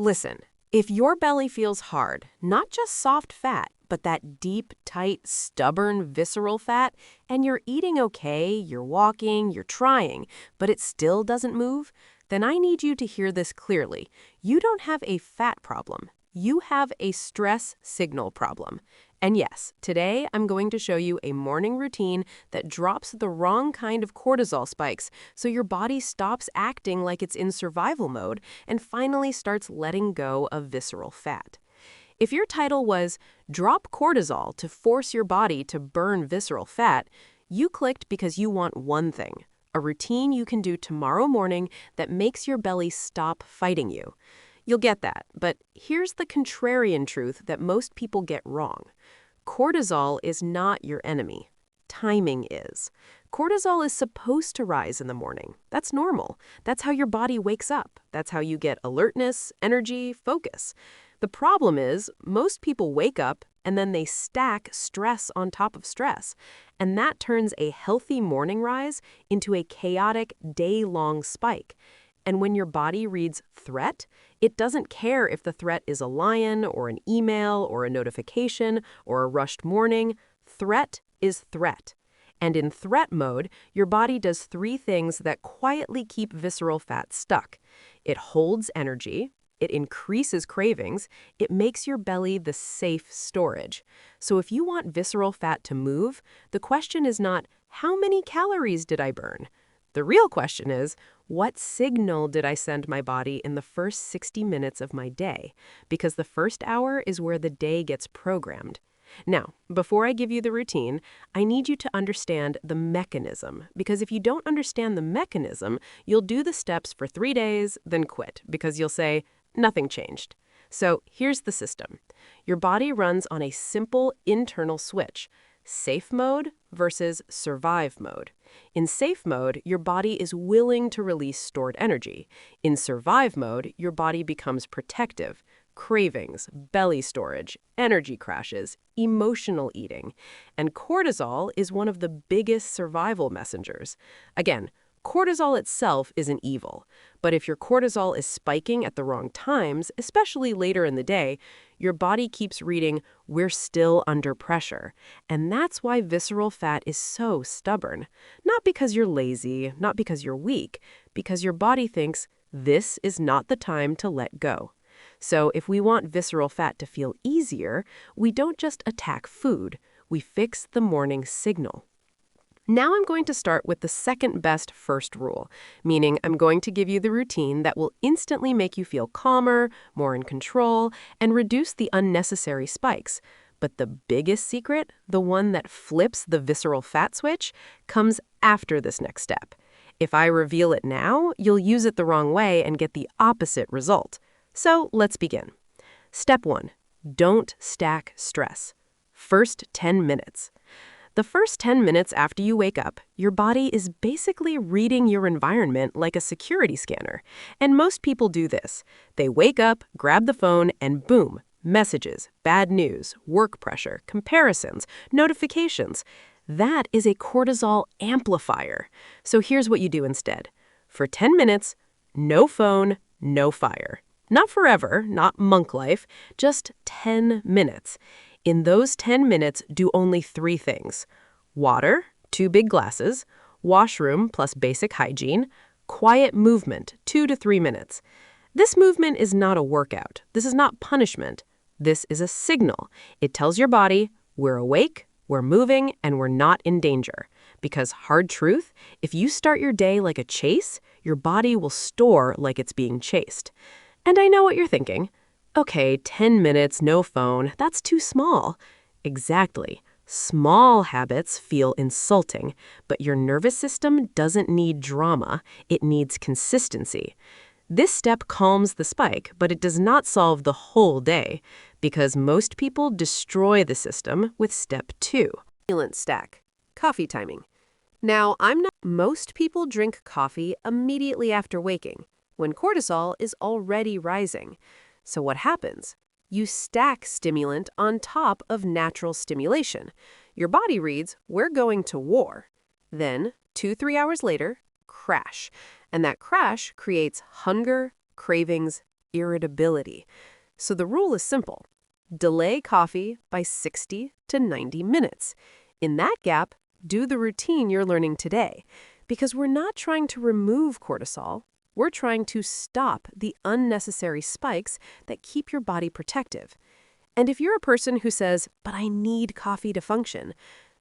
Listen, if your belly feels hard, not just soft fat, but that deep, tight, stubborn, visceral fat, and you're eating okay, you're walking, you're trying, but it still doesn't move, then I need you to hear this clearly. You don't have a fat problem. You have a stress signal problem. And yes, today I'm going to show you a morning routine that drops the wrong kind of cortisol spikes so your body stops acting like it's in survival mode and finally starts letting go of visceral fat. If your title was Drop Cortisol to Force Your Body to Burn Visceral Fat, you clicked because you want one thing, a routine you can do tomorrow morning that makes your belly stop fighting you. You'll get that, but here's the contrarian truth that most people get wrong. Cortisol is not your enemy. Timing is. Cortisol is supposed to rise in the morning. That's normal. That's how your body wakes up. That's how you get alertness, energy, focus. The problem is, most people wake up and then they stack stress on top of stress. And that turns a healthy morning rise into a chaotic day-long spike. And when your body reads threat, it doesn't care if the threat is a lion or an email or a notification or a rushed morning. Threat is threat. And in threat mode, your body does three things that quietly keep visceral fat stuck. It holds energy, it increases cravings, it makes your belly the safe storage. So if you want visceral fat to move, the question is not, how many calories did I burn? The real question is, what signal did I send my body in the first 60 minutes of my day? Because the first hour is where the day gets programmed. Now, before I give you the routine, I need you to understand the mechanism, because if you don't understand the mechanism, you'll do the steps for 3 days, then quit, because you'll say, nothing changed. So here's the system. Your body runs on a simple internal switch, safe mode versus survive mode. In safe mode, your body is willing to release stored energy. In survive mode, your body becomes protective. Cravings, belly storage, energy crashes, emotional eating. And cortisol is one of the biggest survival messengers. Again, cortisol itself isn't evil, but if your cortisol is spiking at the wrong times, especially later in the day, your body keeps reading, we're still under pressure. And that's why visceral fat is so stubborn. Not because you're lazy, not because you're weak, because your body thinks, this is not the time to let go. So if we want visceral fat to feel easier, we don't just attack food, we fix the morning signal. Now I'm going to start with the second best first rule, meaning I'm going to give you the routine that will instantly make you feel calmer, more in control, and reduce the unnecessary spikes. But the biggest secret, the one that flips the visceral fat switch, comes after this next step. If I reveal it now, you'll use it the wrong way and get the opposite result. So let's begin. Step 1. Don't stack stress. First 10 minutes. The first 10 minutes after you wake up, your body is basically reading your environment like a security scanner. And most people do this. They wake up, grab the phone, and boom, messages, bad news, work pressure, comparisons, notifications. That is a cortisol amplifier. So here's what you do instead. For 10 minutes, no phone, no fire. Not forever, not monk life, just 10 minutes. In those 10 minutes, do only 3 things. Water, 2 big glasses, washroom plus basic hygiene, quiet movement, 2 to 3 minutes. This movement is not a workout. This is not punishment. This is a signal. It tells your body, we're awake, we're moving, and we're not in danger. Because hard truth, if you start your day like a chase, your body will store like it's being chased. And I know what you're thinking. Okay, 10 minutes, no phone, that's too small. Exactly. Small habits feel insulting, but your nervous system doesn't need drama, it needs consistency. This step calms the spike, but it does not solve the whole day, because most people destroy the system with step 2. Stimulant stack. Coffee timing. Now, most people drink coffee immediately after waking, when cortisol is already rising. So what happens? You stack stimulant on top of natural stimulation. Your body reads, we're going to war. Then, 2-3 hours later, crash. And that crash creates hunger, cravings, irritability. So the rule is simple. Delay coffee by 60 to 90 minutes. In that gap, do the routine you're learning today. Because we're not trying to remove cortisol, we're trying to stop the unnecessary spikes that keep your body protective. And if you're a person who says, "But I need coffee to function,"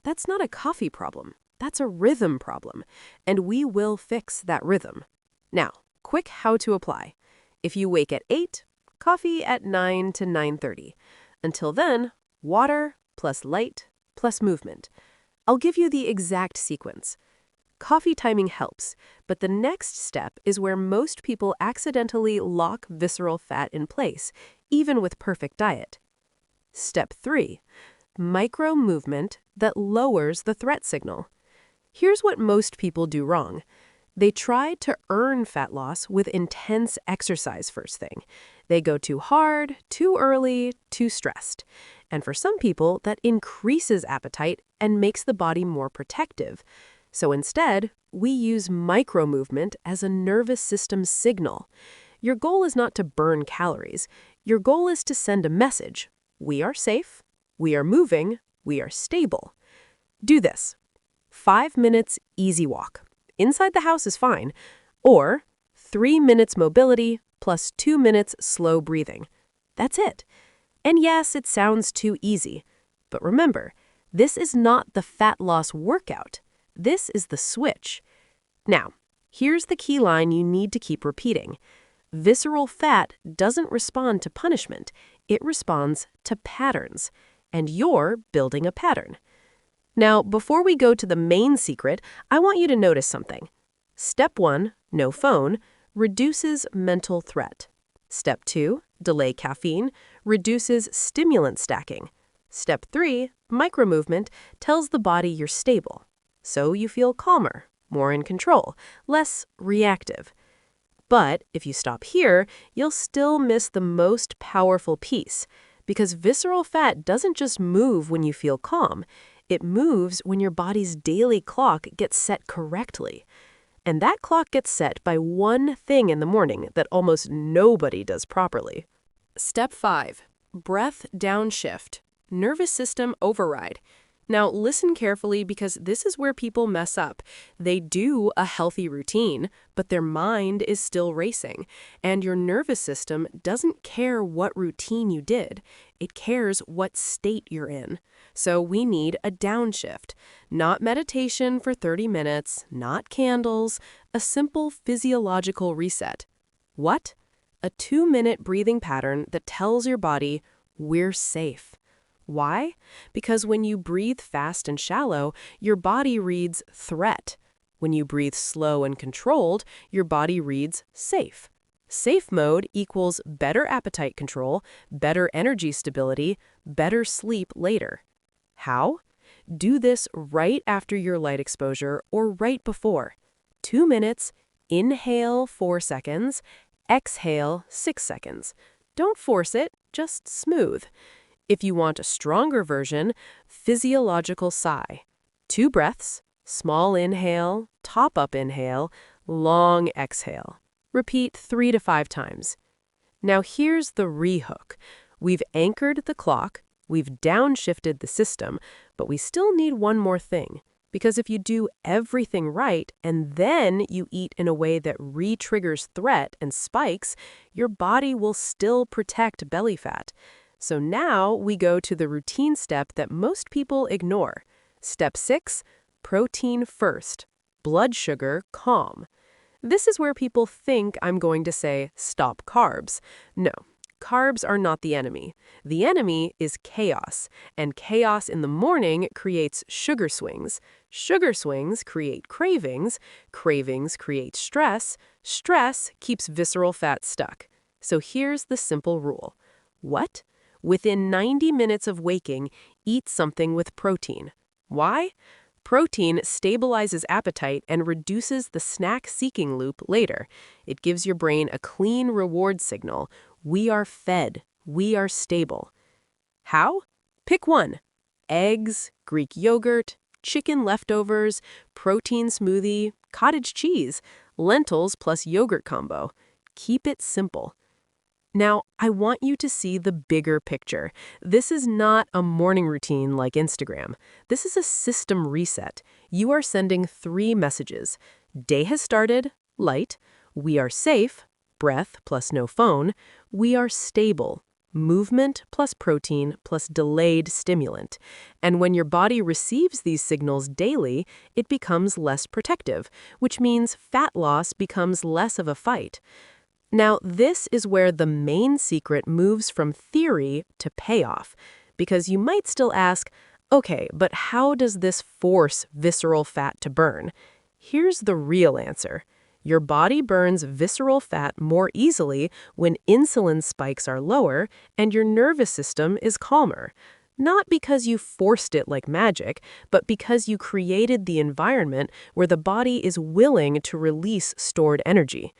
that's not a coffee problem. That's a rhythm problem. And we will fix that rhythm. Now, quick how to apply. If you wake at 8, coffee at 9 to 9:30. Until then, water plus light plus movement. I'll give you the exact sequence. Coffee timing helps, but the next step is where most people accidentally lock visceral fat in place, even with perfect diet. Step 3. Micro movement that lowers the threat signal. Here's what most people do wrong. They try to earn fat loss with intense exercise first thing. They go too hard, too early, too stressed. And for some people, that increases appetite and makes the body more protective. So instead, we use micro-movement as a nervous system signal. Your goal is not to burn calories. Your goal is to send a message. We are safe, we are moving, we are stable. Do this. 5 minutes easy walk. Inside the house is fine. Or 3 minutes mobility plus 2 minutes slow breathing. That's it. And yes, it sounds too easy. But remember, this is not the fat loss workout. This is the switch. Now, here's the key line you need to keep repeating. Visceral fat doesn't respond to punishment. It responds to patterns. And you're building a pattern. Now, before we go to the main secret, I want you to notice something. Step 1, no phone, reduces mental threat. Step 2, delay caffeine, reduces stimulant stacking. Step 3, micromovement, tells the body you're stable. So you feel calmer, more in control, less reactive. But if you stop here, you'll still miss the most powerful piece, because visceral fat doesn't just move when you feel calm. It moves when your body's daily clock gets set correctly. And that clock gets set by one thing in the morning that almost nobody does properly. Step 5. Breath downshift. Nervous system override. Now, listen carefully because this is where people mess up. They do a healthy routine, but their mind is still racing. And your nervous system doesn't care what routine you did. It cares what state you're in. So we need a downshift. Not meditation for 30 minutes, not candles, a simple physiological reset. What? A 2-minute breathing pattern that tells your body, we're safe. Why? Because when you breathe fast and shallow, your body reads threat. When you breathe slow and controlled, your body reads safe. Safe mode equals better appetite control, better energy stability, better sleep later. How? Do this right after your light exposure or right before. 2 minutes, inhale 4 seconds, exhale 6 seconds. Don't force it, just smooth. If you want a stronger version, physiological sigh. 2 breaths, small inhale, top-up inhale, long exhale. Repeat 3 to 5 times. Now here's the rehook. We've anchored the clock, we've downshifted the system, but we still need one more thing. Because if you do everything right and then you eat in a way that re-triggers threat and spikes, your body will still protect belly fat. So now we go to the routine step that most people ignore. Step 6, protein first, blood sugar calm. This is where people think I'm going to say stop carbs. No, carbs are not the enemy. The enemy is chaos, and chaos in the morning creates sugar swings. Sugar swings create cravings. Cravings create stress. Stress keeps visceral fat stuck. So here's the simple rule. What? Within 90 minutes of waking, eat something with protein. Why? Protein stabilizes appetite and reduces the snack-seeking loop later. It gives your brain a clean reward signal. We are fed. We are stable. How? Pick one. Eggs, Greek yogurt, chicken leftovers, protein smoothie, cottage cheese, lentils plus yogurt combo. Keep it simple. Now, I want you to see the bigger picture. This is not a morning routine like Instagram. This is a system reset. You are sending 3 messages. Day has started, light. We are safe, breath plus no phone. We are stable, movement plus protein plus delayed stimulant. And when your body receives these signals daily, it becomes less protective, which means fat loss becomes less of a fight. Now, this is where the main secret moves from theory to payoff, because you might still ask, okay, but how does this force visceral fat to burn? Here's the real answer. Your body burns visceral fat more easily when insulin spikes are lower and your nervous system is calmer. Not because you forced it like magic, but because you created the environment where the body is willing to release stored energy.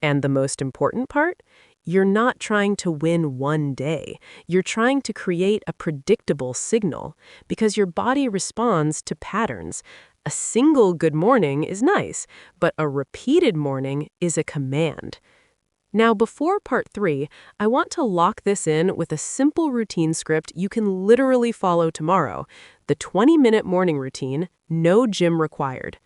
And the most important part? You're not trying to win one day. You're trying to create a predictable signal because your body responds to patterns. A single good morning is nice, but a repeated morning is a command. Now, before part 3, I want to lock this in with a simple routine script you can literally follow tomorrow. The 20-minute morning routine, no gym required.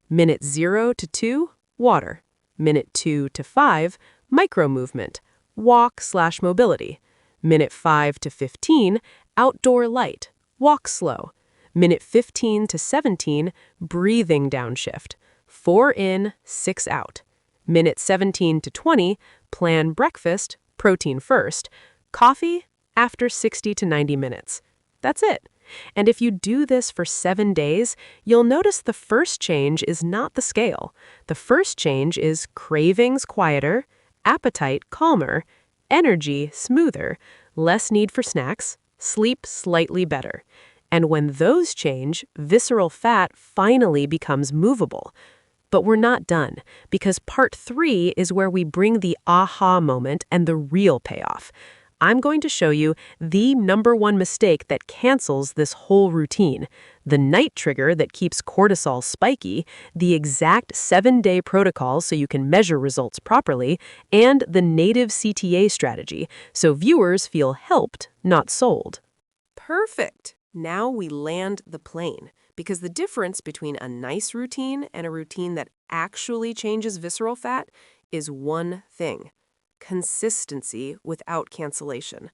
Minute 0 to 2, water. Minute 2 to 5, micro-movement, walk/mobility. Minute 5 to 15, outdoor light, walk slow. Minute 15 to 17, breathing downshift, 4 in, 6 out. Minute 17 to 20, plan breakfast, protein first, coffee after 60 to 90 minutes. That's it. And if you do this for 7 days, you'll notice the first change is not the scale. The first change is cravings quieter, appetite calmer, energy smoother, less need for snacks, sleep slightly better. And when those change, visceral fat finally becomes movable. But we're not done, because part 3 is where we bring the aha moment and the real payoff. I'm going to show you the #1 mistake that cancels this whole routine, the night trigger that keeps cortisol spiky, the exact 7-day protocol so you can measure results properly, and the native CTA strategy, so viewers feel helped, not sold. Perfect. Now we land the plane, because the difference between a nice routine and a routine that actually changes visceral fat is one thing. Consistency without cancellation.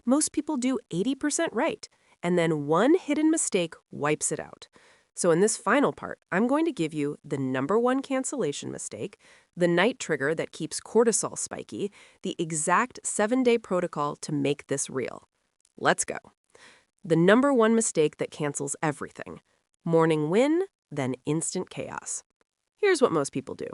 Most people do 80% right, and then one hidden mistake wipes it out. So in this final part, I'm going to give you the #1 cancellation mistake, the night trigger that keeps cortisol spiky, the exact 7-day protocol to make this real. Let's go. The #1 mistake that cancels everything. Morning win, then instant chaos. Here's what most people do.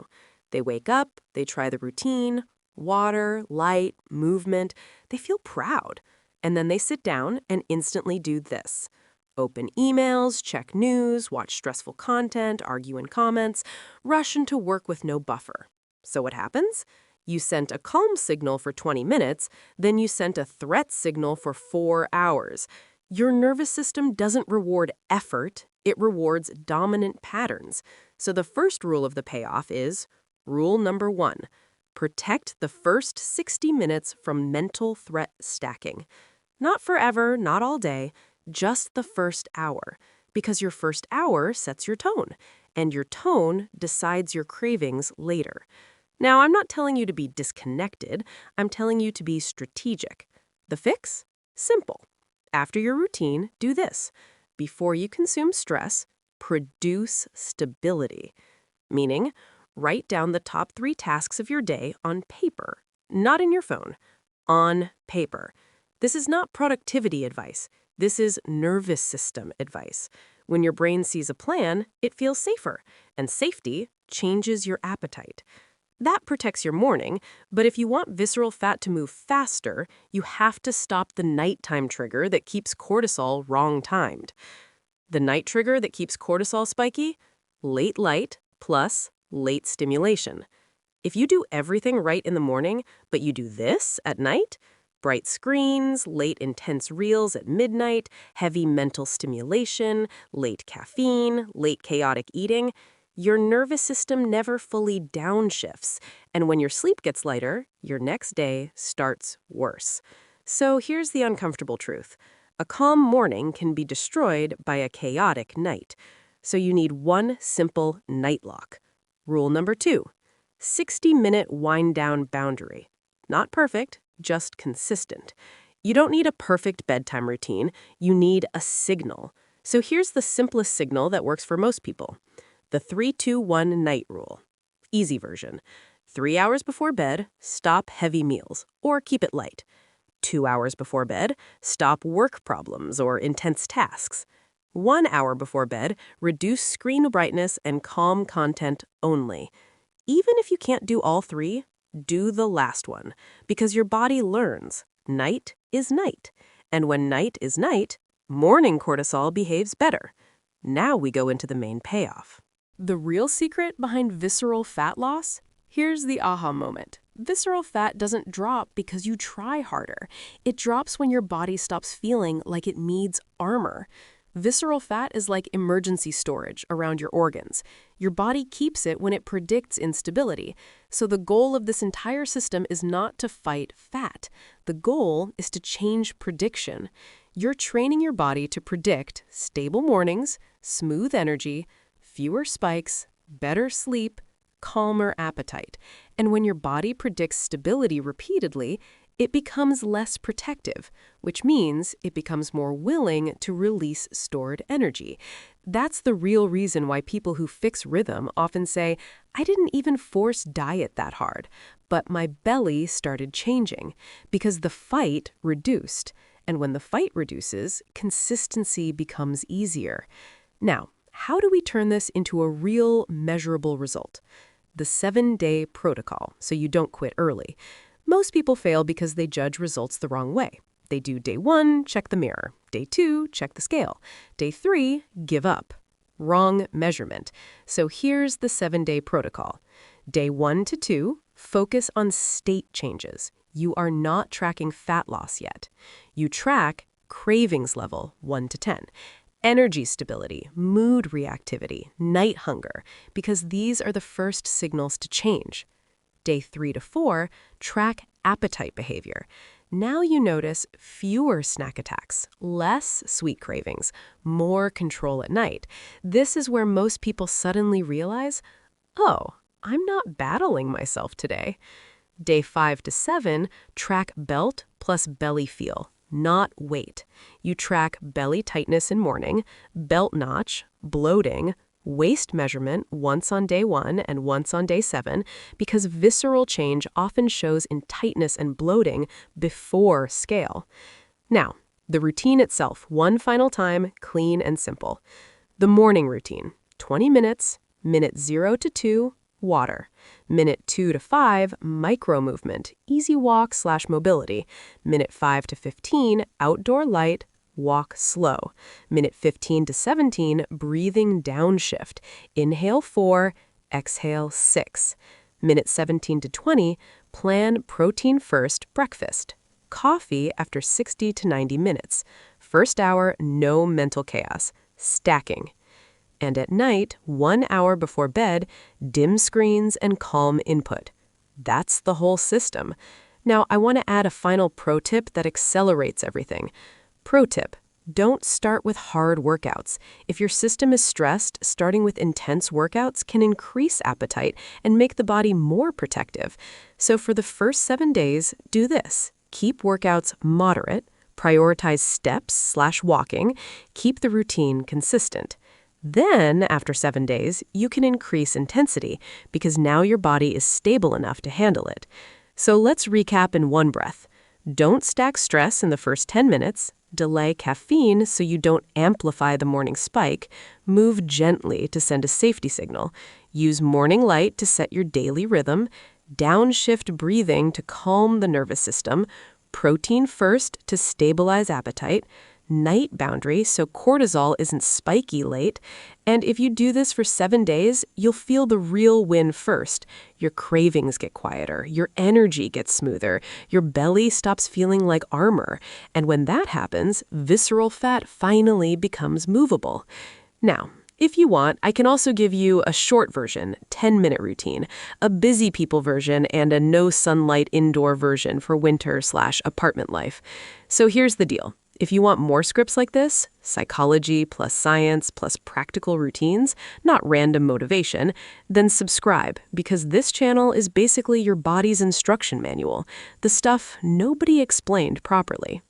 They wake up, they try the routine, water, light, movement. They feel proud. And then they sit down and instantly do this. Open emails, check news, watch stressful content, argue in comments, rush into work with no buffer. So what happens? You sent a calm signal for 20 minutes, then you sent a threat signal for 4 hours. Your nervous system doesn't reward effort, it rewards dominant patterns. So the first rule of the payoff is, rule #1. Protect the first 60 minutes from mental threat stacking. Not forever, not all day, just the first hour. Because your first hour sets your tone, and your tone decides your cravings later. Now, I'm not telling you to be disconnected, I'm telling you to be strategic. The fix? Simple. After your routine, do this. Before you consume stress, produce stability. Meaning, write down the top 3 tasks of your day on paper, not in your phone, on paper. This is not productivity advice. This is nervous system advice. When your brain sees a plan, it feels safer, and safety changes your appetite. That protects your morning, but if you want visceral fat to move faster, you have to stop the nighttime trigger that keeps cortisol wrong-timed. The night trigger that keeps cortisol spiky? Late light plus late stimulation. If you do everything right in the morning, but you do this at night, bright screens, late intense reels at midnight, heavy mental stimulation, late caffeine, late chaotic eating, Your nervous system never fully downshifts, and when your sleep gets lighter, your next day starts worse. So here's the uncomfortable truth. A calm morning can be destroyed by a chaotic night. So you need one simple night lock. Rule number 2, 60-minute wind-down boundary. Not perfect, just consistent. You don't need a perfect bedtime routine, you need a signal. So here's the simplest signal that works for most people. The 3-2-1 night rule. Easy version. 3 hours before bed, stop heavy meals, or keep it light. 2 hours before bed, stop work problems or intense tasks. 1 hour before bed, reduce screen brightness and calm content only. Even if you can't do all 3, do the last one, because your body learns. Night is night. And when night is night, morning cortisol behaves better. Now we go into the main payoff. The real secret behind visceral fat loss? Here's the aha moment. Visceral fat doesn't drop because you try harder. It drops when your body stops feeling like it needs armor. Visceral fat is like emergency storage around your organs. Your body keeps it when it predicts instability. So the goal of this entire system is not to fight fat. The goal is to change prediction. You're training your body to predict stable mornings, smooth energy, fewer spikes, better sleep, calmer appetite. And when your body predicts stability repeatedly, it becomes less protective, which means it becomes more willing to release stored energy. That's the real reason why people who fix rhythm often say, I didn't even force diet that hard, but my belly started changing because the fight reduced. And when the fight reduces, consistency becomes easier. Now, how do we turn this into a real, measurable result? The 7-day protocol, so you don't quit early. Most people fail because they judge results the wrong way. They do day 1, check the mirror. Day 2, check the scale. Day 3, give up. Wrong measurement. So here's the 7-day protocol. Day 1 to 2, focus on state changes. You are not tracking fat loss yet. You track cravings level 1 to 10. Energy stability, mood reactivity, night hunger, because these are the first signals to change. Day 3 to 4, track appetite behavior. Now you notice fewer snack attacks, less sweet cravings, more control at night. This is where most people suddenly realize, oh, I'm not battling myself today. Day 5 to 7, track belt plus belly feel, not weight. You track belly tightness in morning, belt notch, bloating, waist measurement once on day 1 and once on day 7, because visceral change often shows in tightness and bloating before scale. Now, the routine itself, one final time, clean and simple. The morning routine, 20 minutes, minute 0 to 2, water. Minute 2 to 5, micro movement, easy walk/mobility. Minute 5 to 15, outdoor light, walk slow. Minute 15 to 17, breathing downshift. Inhale 4, exhale 6. Minute 17 to 20, plan protein first breakfast. Coffee after 60 to 90 minutes. First hour, no mental chaos. Stacking. And at night, 1 hour before bed, dim screens and calm input. That's the whole system. Now, I want to add a final pro tip that accelerates everything. Pro tip, don't start with hard workouts. If your system is stressed, starting with intense workouts can increase appetite and make the body more protective. So for the first 7 days, do this. Keep workouts moderate, prioritize steps/walking, keep the routine consistent. Then, after 7 days, you can increase intensity because now your body is stable enough to handle it. So let's recap in one breath. Don't stack stress in the first 10 minutes. Delay caffeine so you don't amplify the morning spike. Move gently to send a safety signal. Use morning light to set your daily rhythm. Downshift breathing to calm the nervous system. Protein first to stabilize appetite. Night boundary so cortisol isn't spiky late. And if you do this for 7 days, you'll feel the real win first. Your cravings get quieter, your energy gets smoother, your belly stops feeling like armor. And when that happens, visceral fat finally becomes movable. Now, If you want, I can also give you a short version, 10-minute routine, a busy people version, and a no sunlight indoor version for winter/apartment life. So here's the deal. If you want more scripts like this, psychology plus science plus practical routines, not random motivation, then subscribe, because this channel is basically your body's instruction manual, the stuff nobody explained properly.